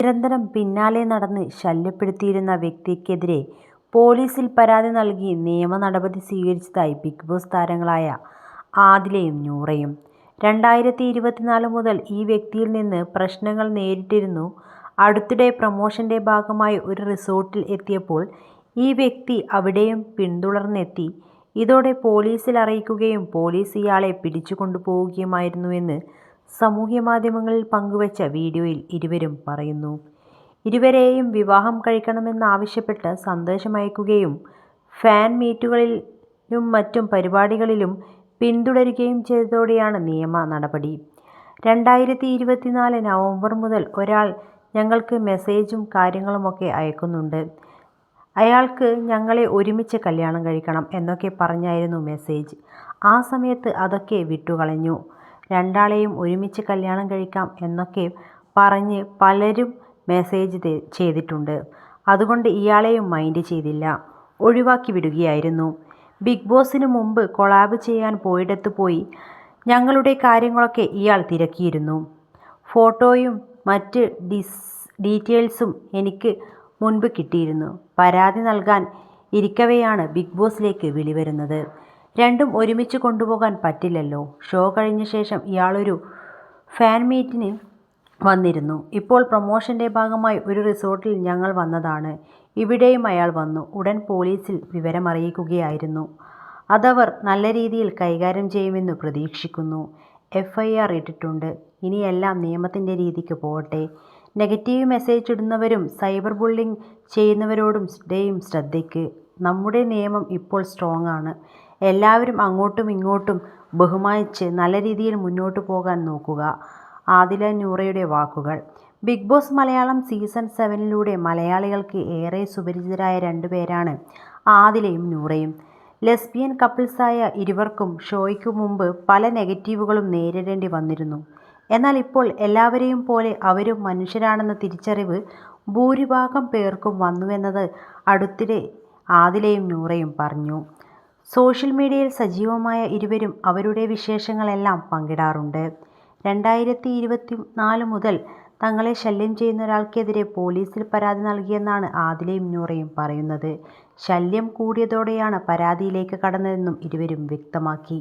നിരന്തരം പിന്നാലെ നടന്ന് ശല്യപ്പെടുത്തിയിരുന്ന വ്യക്തിക്കെതിരെ പോലീസിൽ പരാതി നൽകി നിയമ നടപടി സ്വീകരിച്ചതായി ബിഗ് ബോസ് താരങ്ങളായ ആദിലയും നൂറയും. 2024 മുതൽ ഈ വ്യക്തിയിൽ നിന്ന് പ്രശ്നങ്ങൾ നേരിട്ടിരുന്നു. അടുത്തിടെ പ്രമോഷന്റെ ഭാഗമായി ഒരു റിസോർട്ടിൽ എത്തിയപ്പോൾ ഈ വ്യക്തി അവിടെയും പിന്തുടർന്നെത്തി. ഇതോടെ പോലീസിൽ അറിയിക്കുകയും പോലീസ് ഇയാളെ പിടിച്ചു കൊണ്ടുപോവുകയുമായിരുന്നുവെന്ന് സാമൂഹ്യമാധ്യമങ്ങളിൽ പങ്കുവച്ച വീഡിയോയിൽ ഇരുവരും പറയുന്നു. ഇരുവരെയും വിവാഹം കഴിക്കണമെന്നാവശ്യപ്പെട്ട് സന്ദേശമയക്കുകയും ഫാൻ മീറ്റുകളിലും മറ്റു പരിപാടികളിലും പിന്തുടരുകയും ചെയ്തതോടെയാണ് നിയമ നടപടി. 2024 നവംബർ മുതൽ ഒരാൾ ഞങ്ങൾക്ക് മെസ്സേജും കാര്യങ്ങളുമൊക്കെ അയക്കുന്നുണ്ട്. അയാൾക്ക് ഞങ്ങളെ ഒരുമിച്ച് കല്യാണം കഴിക്കണം എന്നൊക്കെ പറഞ്ഞായിരുന്നു മെസ്സേജ്. ആ സമയത്ത് അതൊക്കെ വിട്ടുകളഞ്ഞു. രണ്ടാളെയും ഒരുമിച്ച് കല്യാണം കഴിക്കാം എന്നൊക്കെ പറഞ്ഞ് പലരും മെസ്സേജ് ചെയ്തിട്ടുണ്ട്. അതുകൊണ്ട് ഇയാളെയും മൈൻഡ് ചെയ്തില്ല, ഒഴിവാക്കി വിടുകയായിരുന്നു. ബിഗ് ബോസിന് മുമ്പ് കൊളാബ് ചെയ്യാൻ പോയിടത്ത് പോയി ഞങ്ങളുടെ കാര്യങ്ങളൊക്കെ ഇയാൾ തിരക്കിയിരുന്നു. ഫോട്ടോയും മറ്റ് ഡീറ്റെയിൽസും എനിക്ക് മുൻപ് കിട്ടിയിരുന്നു. പരാതി നൽകാൻ ഇരിക്കവെയാണ് ബിഗ് ബോസിലേക്ക് വിളി വരുന്നത്. രണ്ടും ഒരുമിച്ച് കൊണ്ടുപോകാൻ പറ്റില്ലല്ലോ. ഷോ കഴിഞ്ഞ ശേഷം ഇയാളൊരു ഫാൻ മീറ്റിന് വന്നിരുന്നു. ഇപ്പോൾ പ്രമോഷന്റെ ഭാഗമായി ഒരു റിസോർട്ടിൽ ഞങ്ങൾ വന്നതാണ്. ഇവിടെയും അയാൾ വന്നു. ഉടൻ പോലീസിൽ വിവരമറിയിക്കുകയായിരുന്നു. അതവർ നല്ല രീതിയിൽ കൈകാര്യം ചെയ്യുമെന്ന് പ്രതീക്ഷിക്കുന്നു. FIR ഇട്ടിട്ടുണ്ട്. ഇനി എല്ലാം നിയമത്തിന്റെ രീതിക്ക് പോകട്ടെ. നെഗറ്റീവ് മെസ്സേജ് ഇടുന്നവരും സൈബർ ബുള്ളിങ് ചെയ്യുന്നവരോടും ശ്രദ്ധയ്ക്ക്. നമ്മുടെ നിയമം ഇപ്പോൾ സ്ട്രോങ് ആണ്. എല്ലാവരും അങ്ങോട്ടും ഇങ്ങോട്ടും ബഹുമാനിച്ച് നല്ല രീതിയിൽ മുന്നോട്ട് പോകാൻ നോക്കുക. ആദില നൂറയുടെ വാക്കുകൾ. ബിഗ് ബോസ് മലയാളം സീസൺ 7 മലയാളികൾക്ക് ഏറെ സുപരിചിതരായ രണ്ടുപേരാണ് ആദിലയും നൂറയും. ലെസ്ബിയൻ കപ്പിൾസായ ഇരുവർക്കും ഷോയ്ക്ക് മുമ്പ് പല നെഗറ്റീവുകളും നേരിടേണ്ടി വന്നിരുന്നു. എന്നാൽ ഇപ്പോൾ എല്ലാവരെയും പോലെ അവരും മനുഷ്യരാണെന്ന തിരിച്ചറിവ് ഭൂരിഭാഗം പേർക്കും വന്നുവെന്നത് അടുത്തിടെ ആദിലയും നൂറയും പറഞ്ഞു. സോഷ്യൽ മീഡിയയിൽ സജീവമായ ഇരുവരും അവരുടെ വിശേഷങ്ങളെല്ലാം പങ്കിടാറുണ്ട്. 2024 മുതൽ തങ്ങളെ ശല്യം ചെയ്യുന്ന ഒരാൾക്കെതിരെ പോലീസിൽ പരാതി നൽകിയെന്നാണ് ആദിലയും നൂറയും പറയുന്നത്. ശല്യം കൂടിയതോടെയാണ് പരാതിയിലേക്ക് കടന്നതെന്നും ഇരുവരും വ്യക്തമാക്കി.